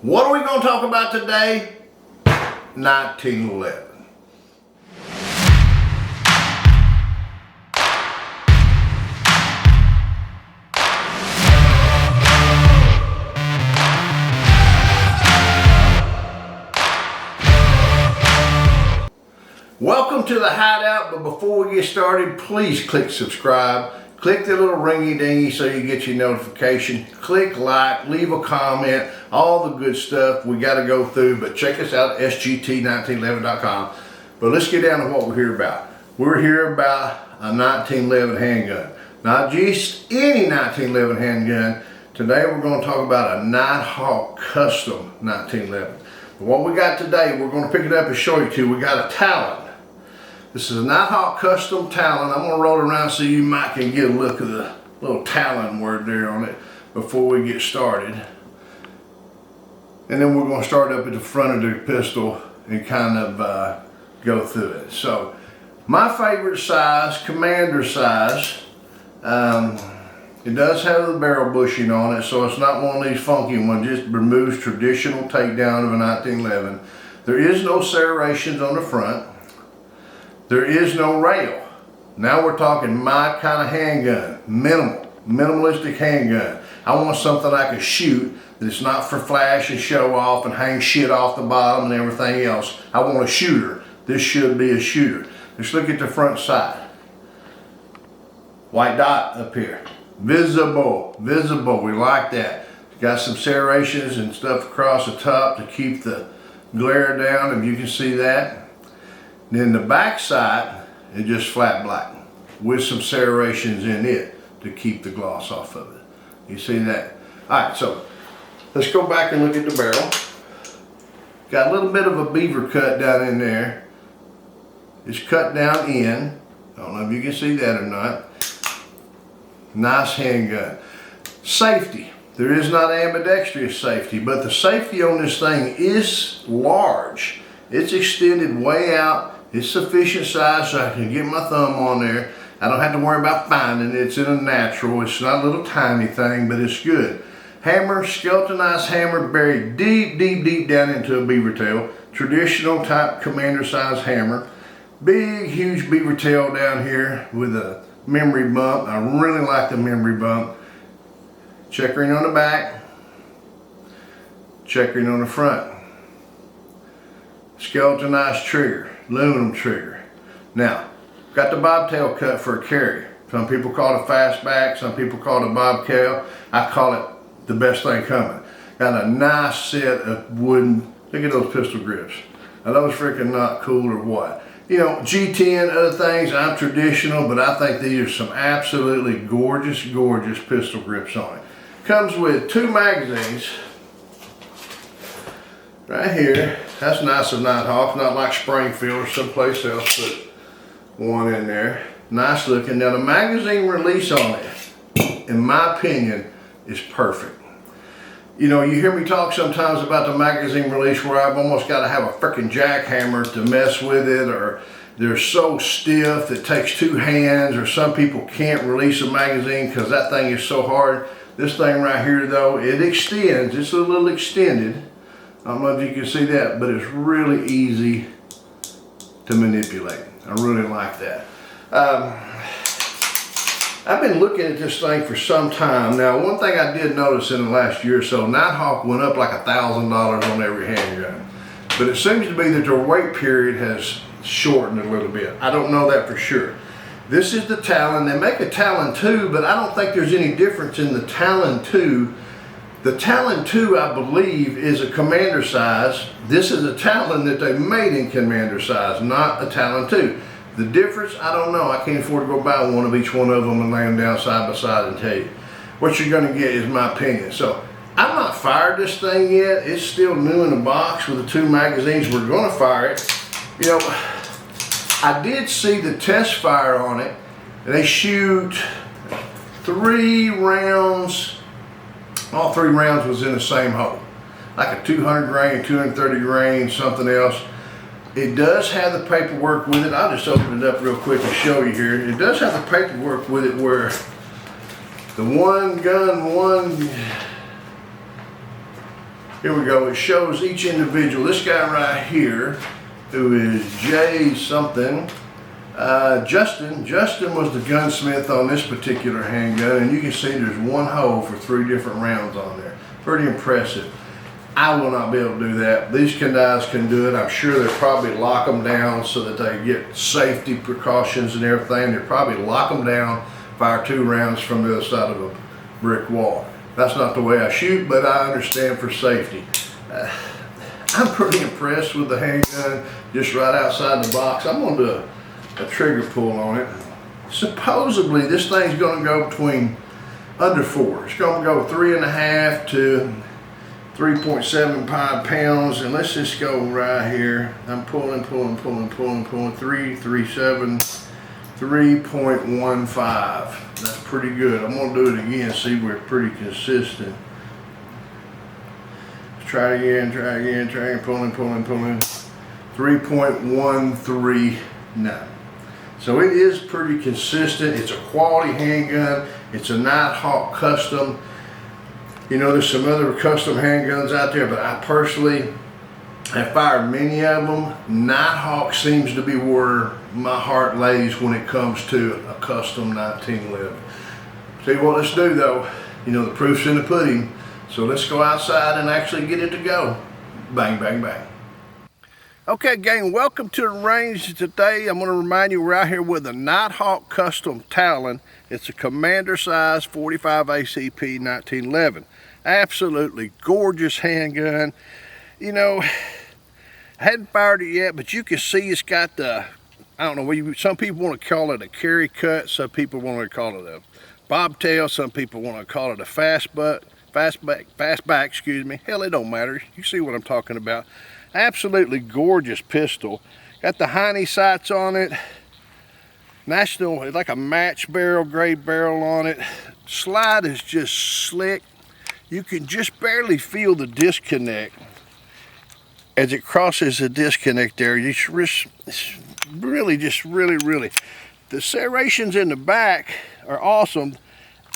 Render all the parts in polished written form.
What are we going to talk about today? 1911. Welcome to the Hideout, but before we get started, please click subscribe. Click the little ringy dingy so you get your notification. Click like, leave a comment, all the good stuff we got to go through. But check us out at sgt1911.com. But let's get down to what we're here about. We're here about a 1911 handgun. Not just any 1911 handgun. Today we're going to talk about a Nighthawk Custom 1911. But what we got today, we're going to pick it up and show you to. We got a Talon. This is a Nighthawk Custom Talon. I'm going to roll it around so you might can get a look of the little Talon word there on it before we get started. And then we're going to start up at the front of the pistol and kind of go through it. So, my favorite size, commander size. It does have the barrel bushing on it, so it's not one of these funky ones. Just removes traditional takedown of a 1911. There is no serrations on the front. There is no rail. Now we're talking my kind of handgun. Minimalistic handgun. I want something I can shoot that's not for flash and show off and hang shit off the bottom and everything else. I want a shooter. This should be a shooter. Let's look at the front side. White dot up here. Visible. We like that. Got some serrations and stuff across the top to keep the glare down, if you can see that. Then the back side is just flat black with some serrations in it to keep the gloss off of it. You see that? Alright, so let's go back and look at the barrel. Got a little bit of a beaver cut down in there. It's cut down in. I don't know if you can see that or not. Nice handgun. Safety. There is not ambidextrous safety, but the safety on this thing is large. It's extended way out. It's sufficient size so I can get my thumb on there. I don't have to worry about finding it. It's in a natural. It's not a little tiny thing, but it's good. Hammer, skeletonized hammer buried deep down into a beaver tail. Traditional type commander size hammer. Big, huge beaver tail down here with a memory bump. I really like the memory bump. Checkering on the back. Checkering on the front. Skeletonized trigger, aluminum trigger. Now, got the bobtail cut for a carry. Some people call it a fastback, some people call it a bobtail. I call it the best thing coming. Got a nice set of wooden, look at those pistol grips. Are those freaking not cool or what? You know, G10, other things, I'm traditional, but I think these are some absolutely gorgeous pistol grips on it. Comes with 2 magazines. Right here, that's nice of Nighthawk, not like Springfield or someplace else, put one in there. Nice looking. Now the magazine release on it, in my opinion, is perfect. You know, you hear me talk sometimes about the magazine release where I've almost got to have a freaking jackhammer to mess with it, or they're so stiff it takes 2 hands, or some people can't release a magazine because that thing is so hard. This thing right here though, it extends, it's a little extended. I don't know if you can see that, but it's really easy to manipulate. I really like that. I've been looking at this thing for some time. Now, one thing I did notice in the last year or so, Nighthawk went up like $1,000 on every handgun. But it seems to be that their wait period has shortened a little bit. I don't know that for sure. This is the Talon. They make a Talon 2, but I don't think there's any difference in the Talon 2. The Talon 2, I believe, is a commander size. This is a Talon that they made in commander size, not a Talon 2. The difference, I don't know. I can't afford to go buy one of each one of them and lay them down side by side and tell you. What you're going to get is my opinion. So, I've not fired this thing yet. It's still new in the box with the 2 magazines. We're going to fire it. You know, I did see the test fire on it. They shoot 3 rounds. All 3 rounds was in the same hole. Like a 200 grain, 230 grain, something else. It does have the paperwork with it. I'll just open it up real quick and show you here. It does have the paperwork with it where the one gun, Here we go. It shows each individual. This guy right here, who is J something, Justin was the gunsmith on this particular handgun, and you can see there's one hole for 3 different rounds on there. Pretty impressive. I will not be able to do that. These guys can do it. I'm sure they'll probably lock them down so that they get safety precautions and everything. They'll probably lock them down, fire 2 rounds from the other side of a brick wall. That's not the way I shoot, but I understand for safety. I'm pretty impressed with the handgun just right outside the box. I'm going to do a trigger pull on it. Supposedly this thing's going to go between under 4. It's going to go 3.5 to 3.75 pounds, and let's just go right here. I'm pulling 3.7, 3.15. That's pretty good. I'm gonna do it again, see if we're pretty consistent. Let's try again, pulling. 3.139. So it is pretty consistent. It's a quality handgun. It's a Nighthawk Custom. You know, there's some other custom handguns out there, but I personally have fired many of them. Nighthawk seems to be where my heart lays when it comes to a custom 1911. See what let's do though. You know, the proof's in the pudding. So let's go outside and actually get it to go. Bang, bang, bang. Okay, gang, welcome to the range. Today I'm going to remind you we're out here with a Nighthawk Custom Talon. It's a commander size 45 ACP 1911. Absolutely gorgeous handgun. You know, I hadn't fired it yet, but you can see it's got the, I don't know, some people want to call it a carry cut, some people want to call it a bobtail, some people want to call it a fastback, excuse me. Hell, it don't matter. You see what I'm talking about. Absolutely gorgeous pistol. Got the Heine sights on it. National, it's like a match barrel, gray barrel on it. Slide is just slick. You can just barely feel the disconnect as it crosses the disconnect there. It's really, the serrations in the back are awesome,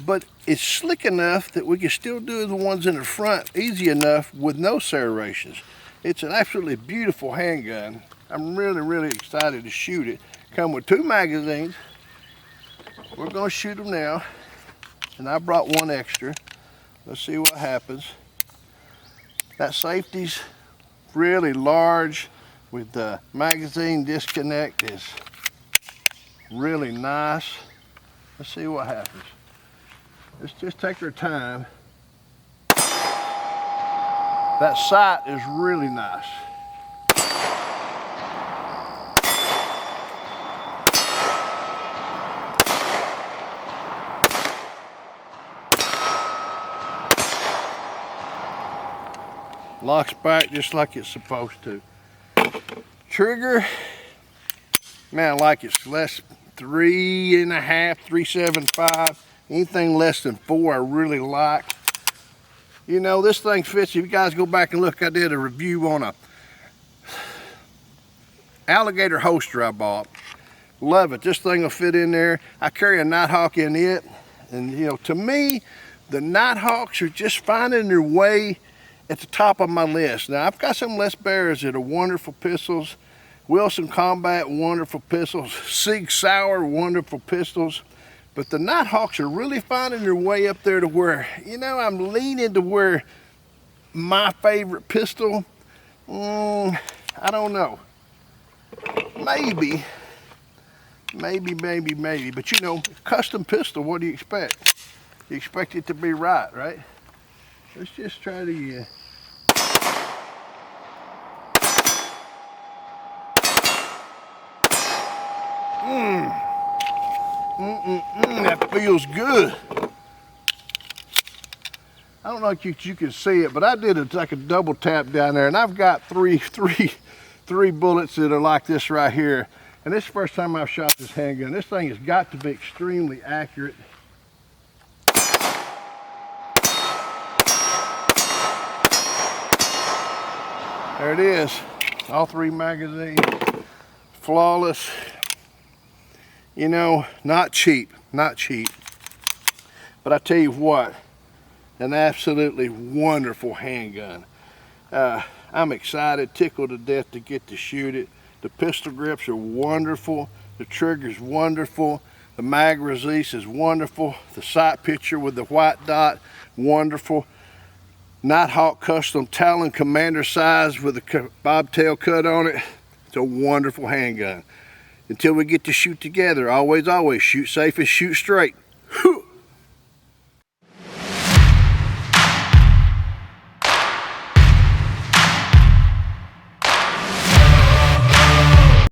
but it's slick enough that we can still do the ones in the front easy enough with no serrations. It's an absolutely beautiful handgun. I'm really excited to shoot it. Come with 2 magazines. We're gonna shoot them now. And I brought 1 extra. Let's see what happens. That safety's really large with the magazine disconnect is really nice. Let's see what happens. Let's just take our time. That sight is really nice. Locks back just like it's supposed to. Trigger, man, I like it's less 3.5, 3.75. Anything less than 4 I really like. You know, this thing fits. If you guys go back and look, I did a review on a alligator holster I bought. Love it. This thing will fit in there. I carry a Nighthawk in it. And, you know, to me, the Nighthawks are just finding their way at the top of my list. Now, I've got some Les Bears that are wonderful pistols. Wilson Combat, wonderful pistols. Sig Sauer, wonderful pistols. But the Nighthawks are really finding their way up there to where, you know, I'm leaning to where my favorite pistol, I don't know. Maybe. But you know, custom pistol, what do you expect? You expect it to be right? Let's just try it again. That feels good. I don't know if you can see it, but I did like a double tap down there, and I've got three bullets that are like this right here. And this is the first time I've shot this handgun. This thing has got to be extremely accurate. There it is. All 3 magazines. Flawless. You know, not cheap. But I tell you what, an absolutely wonderful handgun. I'm excited, tickled to death to get to shoot it. The pistol grips are wonderful. The trigger's wonderful. The mag release is wonderful. The sight picture with the white dot, wonderful. Nighthawk Custom Talon Commander size with a bobtail cut on it. It's a wonderful handgun. Until we get to shoot together, always shoot safe and shoot straight.